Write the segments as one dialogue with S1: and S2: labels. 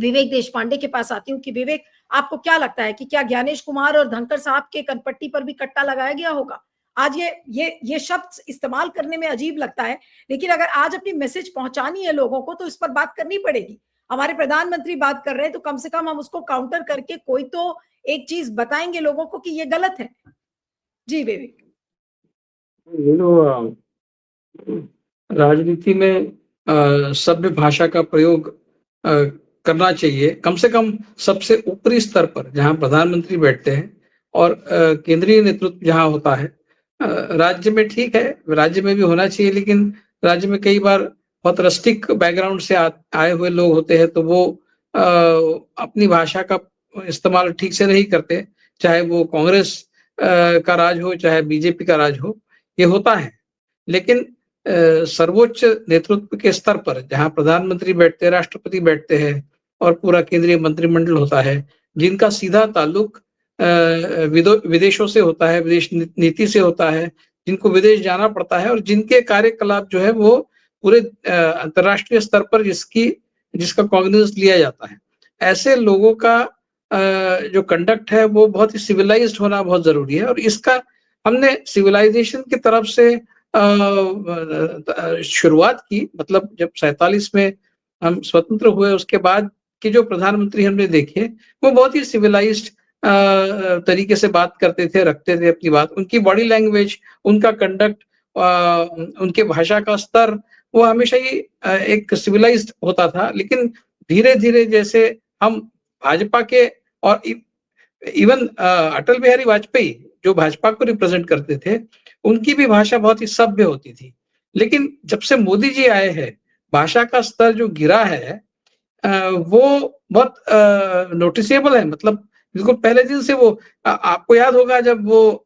S1: विवेक देशपांडे के पास आती हूँ कि विवेक, आपको क्या लगता है कि क्या ज्ञानेश कुमार और धनखड़ साहब के कनपट्टी पर भी कट्टा लगाया गया होगा? आज ये शब्द इस्तेमाल करने में अजीब लगता है, लेकिन अगर आज अपनी मैसेज पहुंचानी है लोगों को तो इस पर बात करनी पड़ेगी। हमारे प्रधानमंत्री बात कर रहे हैं तो कम से कम हम उसको काउंटर करके कोई तो एक चीज बताएंगे लोगों को कि ये गलत है। जी विवेक।
S2: राजनीति में सभ्य भाषा का प्रयोग करना चाहिए, कम से कम सबसे ऊपरी स्तर पर जहां प्रधानमंत्री बैठते हैं और केंद्रीय नेतृत्व जहां होता है। राज्य में ठीक है, राज्य में भी होना चाहिए, लेकिन राज्य में कई बार बहुत रस्टिक बैकग्राउंड से आए हुए लोग होते हैं, तो वो अपनी भाषा का इस्तेमाल ठीक से नहीं करते, चाहे वो कांग्रेस का राज हो, चाहे बीजेपी का राज हो, ये होता है। लेकिन सर्वोच्च नेतृत्व के स्तर पर जहां प्रधानमंत्री बैठते हैं, राष्ट्रपति बैठते हैं और पूरा केंद्रीय मंत्रिमंडल होता है, जिनका सीधा ताल्लुक विदेशों से होता है, विदेश नीति से होता है, जिनको विदेश जाना पड़ता है और जिनके कार्यकलाप जो है वो पूरे अंतर्राष्ट्रीय स्तर पर जिसका कॉग्निजेंस लिया जाता है, ऐसे लोगों का जो कंडक्ट है वो बहुत ही सिविलाइज्ड होना बहुत जरूरी है। और इसका हमने सिविलाइजेशन की तरफ से शुरुआत की, मतलब जब 47 में हम स्वतंत्र हुए, उसके बाद के जो प्रधानमंत्री हमने देखे वो बहुत ही सिविलाइज्ड तरीके से बात करते थे, रखते थे अपनी बात। उनकी बॉडी लैंग्वेज, उनका कंडक्ट, उनके भाषा का स्तर वो हमेशा ही एक सिविलाइज्ड होता था। लेकिन धीरे धीरे जैसे हम भाजपा के और इवन अटल बिहारी वाजपेयी जो भाजपा को रिप्रेजेंट करते थे, उनकी भी भाषा बहुत ही सभ्य होती थी। लेकिन जब से मोदी जी आए हैं, भाषा का स्तर जो गिरा है वो बहुत नोटिसेबल है। मतलब बिल्कुल पहले दिन से वो आपको याद होगा जब वो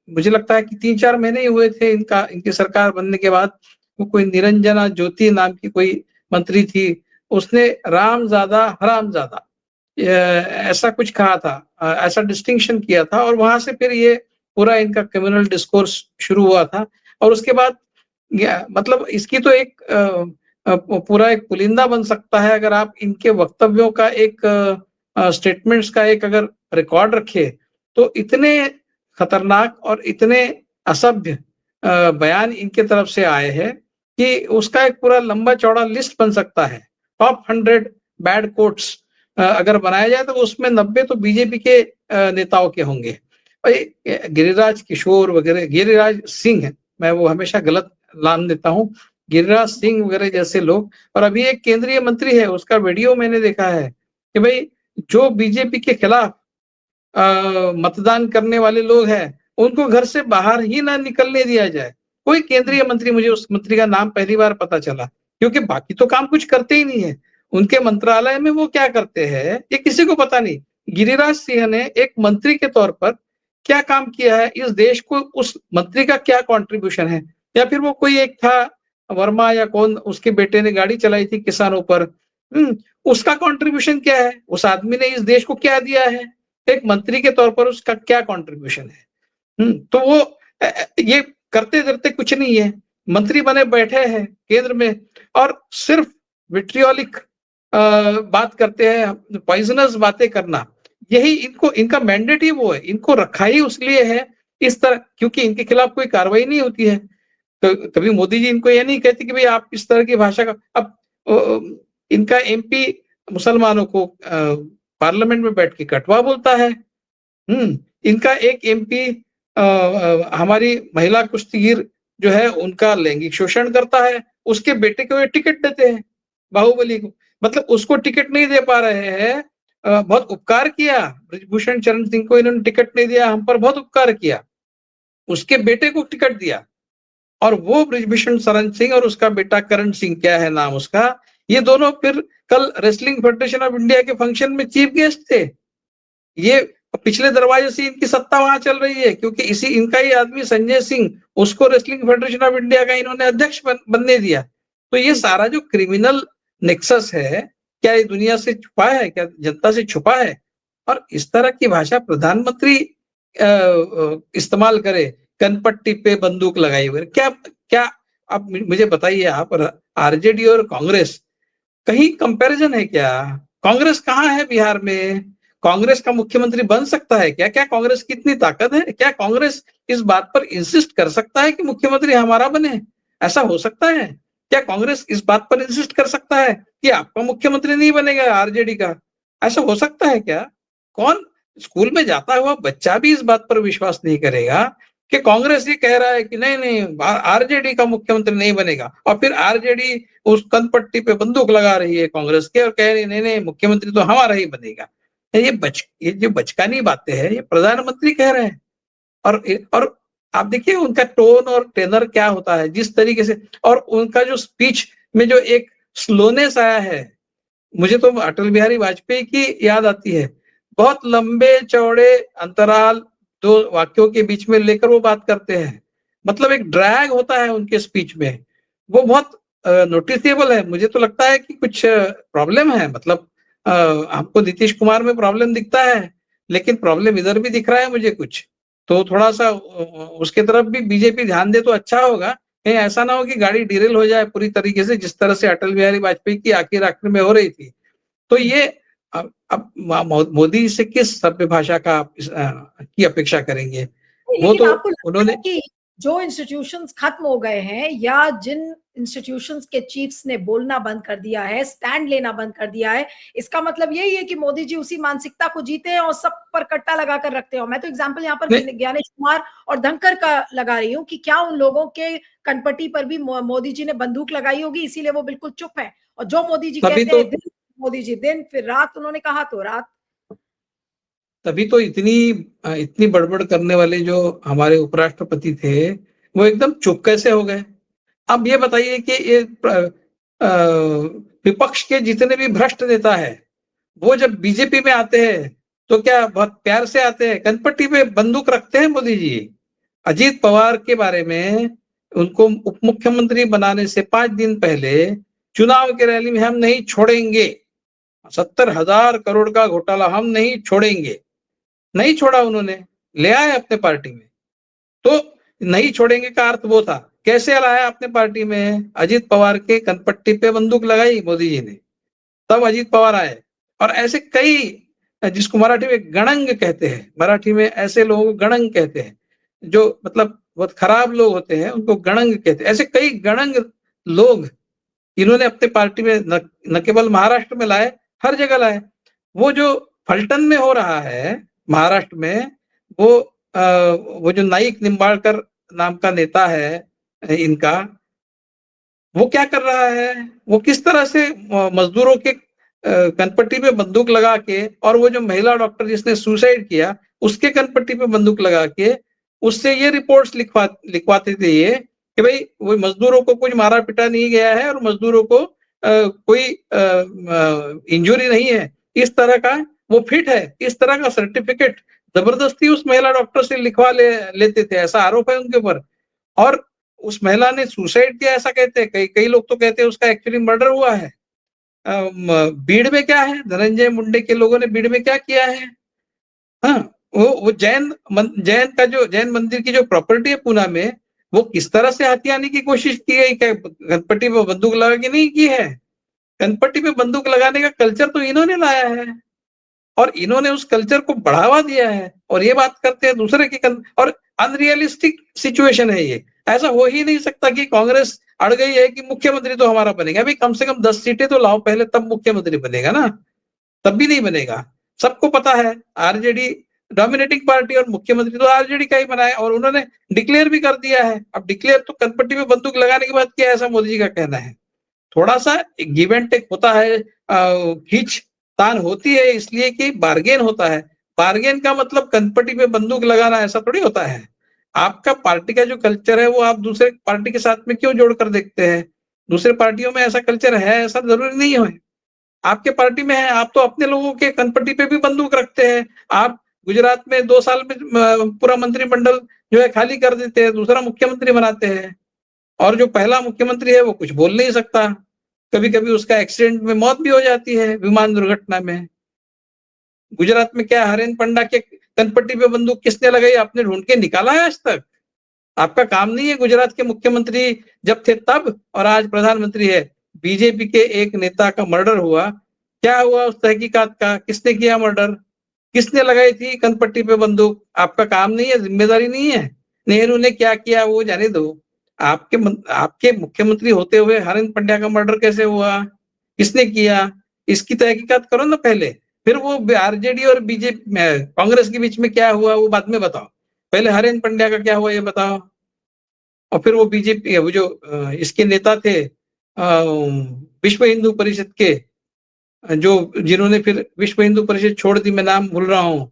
S2: मुझे लगता है कि 3-4 महीने ही हुए थे इनकी सरकार बनने के बाद, वो कोई निरंजना ज्योति नाम की कोई मंत्री थी, उसने रामज़ादा हरामज़ादा ऐसा कुछ कहा था, ऐसा डिस्टिंक्शन किया था और वहां से फिर ये पूरा इनका कम्युनल डिस्कोर्स शुरू हुआ था। और उसके बाद मतलब इसकी तो एक पूरा एक पुलिंदा बन सकता है अगर आप इनके वक्तव्यों का एक स्टेटमेंट्स का एक अगर रिकॉर्ड रखे, तो इतने खतरनाक और इतने असभ्य बयान इनके तरफ से आए हैं कि उसका एक पूरा लंबा चौड़ा लिस्ट बन सकता है। टॉप 100 बैड कोट्स अगर बनाया जाए तो उसमें 90 तो बीजेपी के नेताओं के होंगे। गिरिराज किशोर वगैरह, गिरिराज सिंह है, मैं वो हमेशा गलत नाम देता हूँ, गिरिराज सिंह वगैरह जैसे लोग। और अभी एक केंद्रीय मंत्री है, उसका वीडियो मैंने देखा है कि भाई जो बीजेपी के खिलाफ मतदान करने वाले लोग हैं उनको घर से बाहर ही ना निकलने दिया जाए। कोई केंद्रीय मंत्री, मुझे उस मंत्री का नाम पहली बार पता चला, क्योंकि बाकी तो काम कुछ करते ही नहीं है। उनके मंत्रालय में वो क्या करते हैं ये किसी को पता नहीं। गिरिराज सिंह ने एक मंत्री के तौर पर क्या काम किया है, इस देश को उस मंत्री का क्या कंट्रीब्यूशन है, या फिर वो कोई एक था वर्मा या कौन, उसके बेटे ने गाड़ी चलाई थी किसानों पर, उसका कंट्रीब्यूशन क्या है, उस आदमी ने इस देश को क्या दिया है, एक मंत्री के तौर पर उसका क्या कंट्रीब्यूशन है। तो वो ये करते करते कुछ नहीं है, मंत्री बने बैठे हैं केंद्र में और सिर्फ विट्रियोलिक बात करते हैं, पॉइजनस बातें करना, यही इनका मैंडेट ही वो है, इनको रखा ही उसलिए है इस तरह, क्योंकि इनके खिलाफ कोई कार्रवाई नहीं होती है। तो कभी मोदी जी इनको ये नहीं कहते कि भाई आप इस तरह की भाषा का, अब इनका एमपी मुसलमानों को पार्लियामेंट में बैठ के कटवा बोलता है। इनका एक एमपी हमारी महिला कुश्तीगीर जो है उनका लैंगिक शोषण करता है, उसके बेटे को ये टिकट देते हैं, बाहुबली को, मतलब उसको टिकट नहीं दे पा रहे हैं। बहुत उपकार किया ब्रिजभूषण चरण सिंह को, इन्होंने टिकट नहीं दिया, हम पर बहुत उपकार किया, उसके बेटे को टिकट दिया। और वो ब्रिजभूषण शरण सिंह और उसका बेटा करण सिंह, क्या है नाम उसका, ये दोनों फिर कल रेसलिंग फेडरेशन ऑफ इंडिया के फंक्शन में चीफ गेस्ट थे। ये पिछले दरवाजे से इनकी सत्ता वहां चल रही है, क्योंकि इनका ही आदमी संजय सिंह, उसको रेसलिंग फेडरेशन ऑफ इंडिया का इन्होंने अध्यक्ष बनने दिया। तो ये सारा जो क्रिमिनल नेक्सस है, क्या ये दुनिया से छुपा है, क्या जनता से छुपा है? और इस तरह की भाषा प्रधानमंत्री इस्तेमाल करे, कनपट्टी पे बंदूक लगाई हुए, क्या क्या आप मुझे बताइए, आप आरजेडी और कांग्रेस कहीं कंपैरिजन है क्या? कांग्रेस कहाँ है बिहार में? कांग्रेस का मुख्यमंत्री बन सकता है क्या? क्या कांग्रेस की इतनी ताकत है? क्या कांग्रेस इस बात पर इंसिस्ट कर सकता है कि मुख्यमंत्री हमारा बने? ऐसा हो सकता है? क्या कांग्रेस इस बात पर इंसिस्ट कर सकता है कि आपका मुख्यमंत्री नहीं बनेगा आरजेडी का? ऐसा हो सकता है क्या? कौन स्कूल में जाता हुआ बच्चा भी इस बात पर विश्वास नहीं करेगा कि कांग्रेस ये कह रहा है कि नहीं नहीं आरजेडी का मुख्यमंत्री नहीं बनेगा, और फिर आरजेडी उस कनपट्टी पे बंदूक लगा रही है कांग्रेस के और कह रही है नहीं नहीं मुख्यमंत्री तो हमारा ही बनेगा। ये जो बचकानी बातें हैं ये प्रधानमंत्री कह रहे हैं। और आप देखिए उनका टोन और टेनर क्या होता है जिस तरीके से, और उनका जो स्पीच में जो एक स्लोनेस आया है, मुझे तो अटल बिहारी वाजपेयी की याद आती है। बहुत लंबे चौड़े अंतराल दो वाक्यों के बीच में लेकर वो बात करते हैं, मतलब एक ड्रैग होता है उनके स्पीच में। वो बहुत नोटिसेबल है। मुझे तो लगता है कि कुछ प्रॉब्लम है, मतलब हमको नीतीश कुमार में प्रॉब्लम दिखता है, लेकिन प्रॉब्लम इधर भी दिख रहा है मुझे कुछ। तो थोड़ा सा उसके तरफ भी बीजेपी ध्यान दे तो अच्छा होगा। कहीं ऐसा ना हो कि गाड़ी डिरेल हो जाए पूरी तरीके से, जिस तरह से अटल बिहारी वाजपेयी की आखिर आखिर में हो रही थी। तो ये अब मोदी से किस सभ्य भाषा का की अपेक्षा करेंगे? वो
S1: लेकिन
S2: तो
S1: आपको लगता
S2: उन्होंने
S1: है कि जो इंस्टीट्यूशंस खत्म हो गए हैं या जिन इंस्टीट्यूशंस के चीफ्स ने बोलना बंद कर दिया है, स्टैंड लेना बंद कर दिया है, इसका मतलब यही है कि मोदी जी उसी मानसिकता को जीते हैं और सब पर कट्टा लगाकर रखते हो? मैं तो एग्जांपल यहाँ पर
S2: नहीं,
S1: ज्ञानेश कुमार और धनखड़ का लगा रही हूँ कि क्या उन लोगों के कनपट्टी पर भी मोदी जी ने बंदूक लगाई होगी इसीलिए वो बिल्कुल चुप है, और जो मोदी जी
S2: तभी
S1: कहते
S2: तो
S1: हैं दिन, मोदी जी दिन, फिर रात उन्होंने कहा तो रात।
S2: तभी तो इतनी बड़बड़ करने वाले जो हमारे उपराष्ट्रपति थे वो एकदम चुप कैसे हो गए? अब ये बताइए कि ये विपक्ष के जितने भी भ्रष्ट नेता है वो जब बीजेपी में आते हैं तो क्या बहुत प्यार से आते हैं? कनपट्टी पे बंदूक रखते हैं मोदी जी। अजीत पवार के बारे में उनको उप मुख्यमंत्री बनाने से 5 दिन पहले चुनाव की रैली में हम नहीं छोड़ेंगे, 70,000 करोड़ का घोटाला हम नहीं छोड़ेंगे, नहीं छोड़ा उन्होंने, ले आए अपने पार्टी में। तो नहीं छोड़ेंगे का अर्थ वो था, कैसे लाया अपने पार्टी में? अजीत पवार के कनपट्टी पे बंदूक लगाई मोदी जी ने, तब अजीत पवार आए। और ऐसे कई, जिसको मराठी में गणंग कहते हैं, मराठी में ऐसे लोगों को गणंग कहते हैं, जो मतलब बहुत खराब लोग होते हैं उनको गणंग कहते हैं। ऐसे कई गणंग लोग इन्होंने अपने पार्टी में न केवल महाराष्ट्र में लाए, हर जगह लाए। वो जो फलटन में हो रहा है महाराष्ट्र में, वो वो जो नाईक निंबाळकर नाम का नेता है इनका, वो क्या कर रहा है? वो किस तरह से मजदूरों के कनपट्टी पे बंदूक लगा के, और वो जो महिला डॉक्टर जिसने सुसाइड किया उसके कनपट्टी पे बंदूक लगा के उससे ये रिपोर्ट्स लिखवाते थे ये कि भाई वो मजदूरों को कुछ मारा पिटा नहीं गया है और मजदूरों को कोई इंजुरी नहीं है, इस तरह का वो फिट है, इस तरह का सर्टिफिकेट जबरदस्ती उस महिला डॉक्टर से लिखवा लेते थे। ऐसा आरोप है उनके ऊपर। और उस महिला ने सुसाइड किया ऐसा कहते हैं, कई कई लोग तो कहते हैं उसका एक्चुअली मर्डर हुआ है। बीड़ में क्या है, धनंजय मुंडे के लोगों ने बीड़ में क्या किया है? हाँ, वो जैन का जो जैन मंदिर की जो प्रॉपर्टी है पूना में, वो किस तरह से हथियाने की कोशिश की गई? क्या गणपति पे बंदूक लगा के नहीं की है? गणपति पे बंदूक लगाने का कल्चर तो इन्होंने लाया है और इन्होंने उस कल्चर को बढ़ावा दिया है, और ये बात करते हैं दूसरे की और अनरियलिस्टिक सिचुएशन है ये। ऐसा हो ही नहीं सकता कि कांग्रेस अड़ गई है कि मुख्यमंत्री तो हमारा बनेगा। अभी कम से कम 10 सीटें तो लाओ पहले, तब मुख्यमंत्री बनेगा ना, तब भी नहीं बनेगा। सबको पता है आरजेडी डोमिनेटिंग पार्टी और मुख्यमंत्री तो आरजेडी का ही बना है, और उन्होंने डिक्लेयर भी कर दिया है। अब डिक्लेयर तो कनपट्टी में बंदूक लगाने के बाद किया, ऐसा मोदी जी का कहना है। थोड़ा सा गिव एंड टेक होता है, खींच तान होती है, इसलिए कि बार्गेन होता है। बार्गेन का मतलब कनपट्टी पे बंदूक लगाना ऐसा थोड़ी होता है। आपका पार्टी का जो कल्चर है वो आप दूसरे पार्टी के साथ में क्यों जोड़कर देखते हैं? दूसरे पार्टियों में ऐसा कल्चर है ऐसा जरूरी नहीं है। आपके पार्टी में है, आप तो अपने लोगों के कनपट्टी पे भी बंदूक रखते हैं। आप गुजरात में 2 साल में पूरा मंत्रिमंडल जो है खाली कर देते हैं, दूसरा मुख्यमंत्री बनाते हैं, और जो पहला मुख्यमंत्री है वो कुछ बोल नहीं सकता। कभी कभी उसका एक्सीडेंट में मौत भी हो जाती है, विमान दुर्घटना में। गुजरात में क्या हरेन पंडा के कनपट्टी पे बंदूक किसने लगाई? आपने ढूंढ के निकाला है आज तक? आपका काम नहीं है गुजरात के मुख्यमंत्री जब थे तब और आज प्रधानमंत्री है बीजेपी के एक नेता का मर्डर हुआ, क्या हुआ उस तहकीकात का? किसने किया मर्डर? किसने लगाई थी कनपट्टी पे बंदूक? आपका काम नहीं है, जिम्मेदारी नहीं है? नेहरू ने क्या किया वो जाने दो। आपके मुख्यमंत्री होते हुए हरेंद्र पंड्या का मर्डर कैसे हुआ? किसने किया? इसकी तहकीकात करो ना पहले। फिर वो आरजेडी और बीजेपी कांग्रेस के बीच में क्या हुआ वो बाद में बताओ। पहले हरेंद्र पंड्या का क्या हुआ ये बताओ। और फिर वो बीजेपी वो जो इसके नेता थे विश्व हिंदू परिषद के जो जिन्होंने फिर विश्व हिंदू परिषद छोड़ दी, मैं नाम भूल रहा हूँ,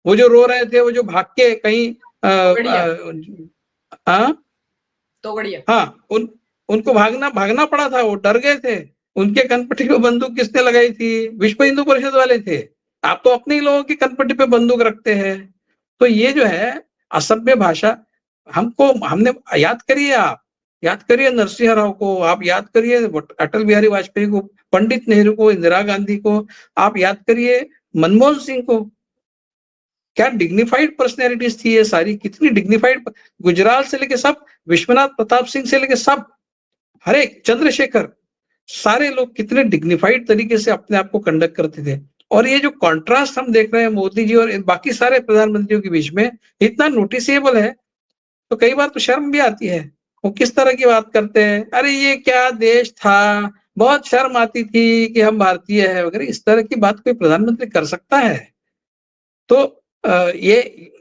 S2: वो जो रो रहे थे, वो जो भाग के कहीं हाँ उनको भागना पड़ा था, वो डर गए थे। उनके कनपट्टी पे बंदूक किसने लगाई थी? विश्व हिंदू परिषद वाले थे। आप तो अपने ही लोगों की कनपट्टी पे बंदूक रखते हैं। तो ये जो है असभ्य भाषा, हमने याद करिए, आप याद करिए नरसिंह राव को, आप याद करिए अटल बिहारी वाजपेयी को, पंडित नेहरू को, इंदिरा गांधी को, आप याद करिए मनमोहन सिंह को। क्या डिग्निफाइड पर्सनैलिटीज थी ये सारी, कितनी डिग्निफाइड, गुजराल से लेके सब, विश्वनाथ प्रताप सिंह से लेके सब, हर एक, चंद्रशेखर, सारे लोग कितने डिग्निफाइड तरीके से अपने आप को कंडक्ट करते थे। और ये जो कॉन्ट्रास्ट हम देख रहे हैं मोदी जी और बाकी सारे प्रधानमंत्रियों के बीच में, इतना नोटिसेबल है, तो कई बार तो शर्म भी आती है। वो किस तरह की बात करते हैं, अरे ये क्या देश था, बहुत शर्म आती थी कि हम भारतीय है वगैरह, इस तरह की बात कोई प्रधानमंत्री कर सकता है? तो ये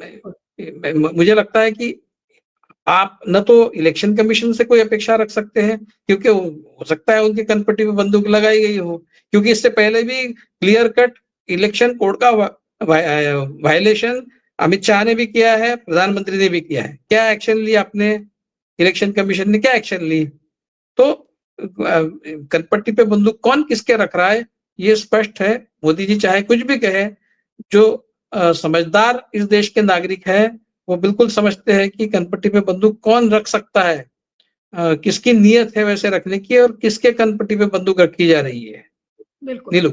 S2: मुझे लगता है कि आप न तो इलेक्शन कमीशन से कोई अपेक्षा रख सकते हैं, क्योंकि हो सकता है उनकी कनपट्टी पे बंदूक लगाई गई हो, क्योंकि इससे पहले भी क्लियर कट इलेक्शन कोड का वायलेशन अमित शाह ने भी किया है, प्रधानमंत्री ने भी किया है। क्या एक्शन लिया आपने? इलेक्शन कमीशन ने क्या एक्शन ली? तो कनपट्टी पे बंदूक कौन किसके रख रहा है ये स्पष्ट है। मोदी जी चाहे कुछ भी कहे, जो समझदार इस देश के नागरिक है वो बिल्कुल समझते हैं कि कनपट्टी पे बंदूक कौन रख सकता है, किसकी नीयत है वैसे रखने की, और किसके कनपट्टी पे बंदूक रखी जा रही है।
S1: बिल्कुल।
S2: नीलू।